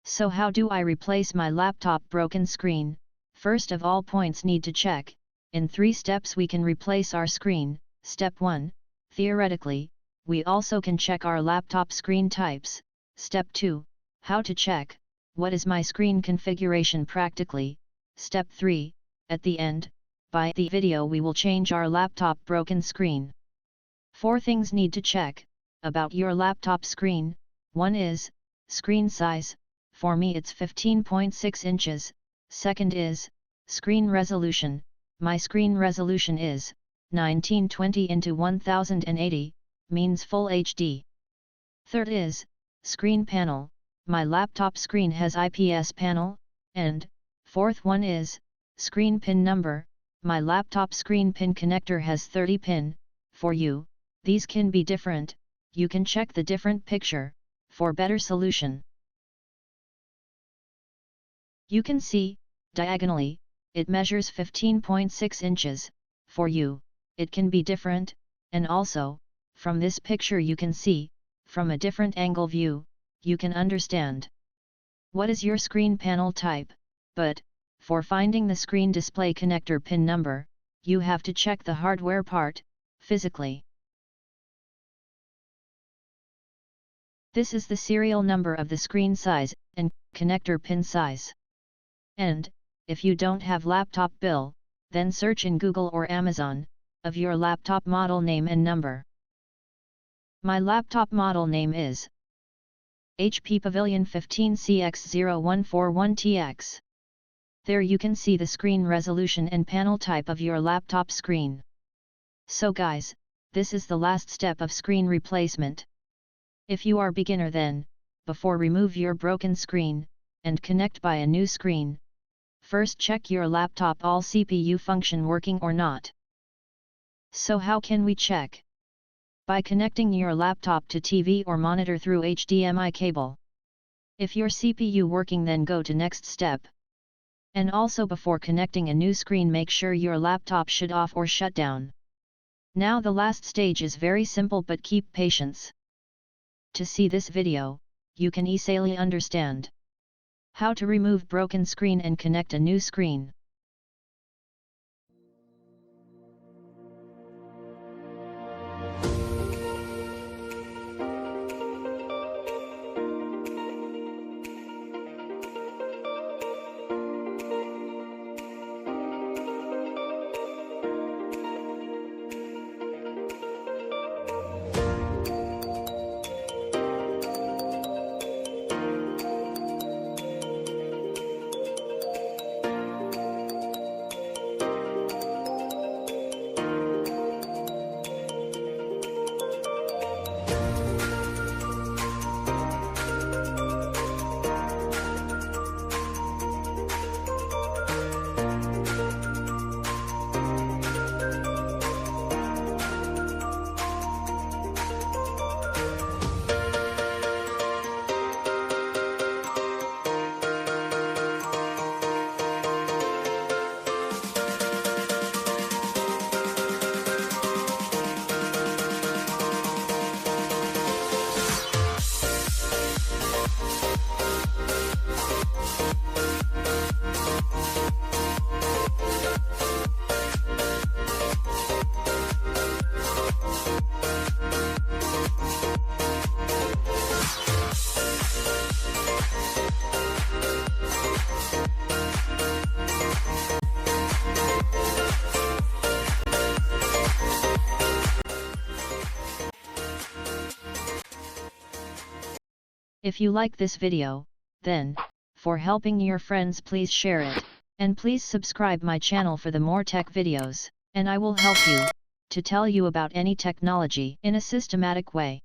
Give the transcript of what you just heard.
So how do I replace my laptop broken screen? First of all, points need to check. In 3 steps we can replace our screen. Step 1. Theoretically, we also can check our laptop screen types. Step 2. How to check, what is my screen configuration practically? Step 3. At the end, by the video we will change our laptop broken screen. 4 things need to check about your laptop screen. 1 is screen size. For me it's 15.6 inches. Second is screen resolution. My screen resolution is 1920 x 1080, means Full HD. Third is screen panel. My laptop screen has IPS panel. And fourth one is screen pin number. My laptop screen pin connector has 30 pin. For you, these can be different. You can check the different picture for better solution. You can see, diagonally, it measures 15.6 inches, for you, it can be different, and also, from this picture you can see, from a different angle view, you can understand what is your screen panel type, but, for finding the screen display connector pin number, you have to check the hardware part, physically. This is the serial number of the screen size, and connector pin size. And, if you don't have laptop bill, then search in Google or Amazon, of your laptop model name and number. My laptop model name is HP-Pavilion 15CX0141TX. There you can see the screen resolution and panel type of your laptop screen. So guys, this is the last step of screen replacement. If you are beginner then, before remove your broken screen, and connect by a new screen. First check your laptop all CPU function working or not. So how can we check? By connecting your laptop to TV or monitor through HDMI cable. If your CPU working, then go to next step. And also before connecting a new screen, make sure your laptop should off or shut down. Now the last stage is very simple, but keep patience. To see this video, you can easily understand how to remove broken screen and connect a new screen. If you like this video, then, for helping your friends, please share it, and please subscribe my channel for the more tech videos, and I will help you, to tell you about any technology in a systematic way.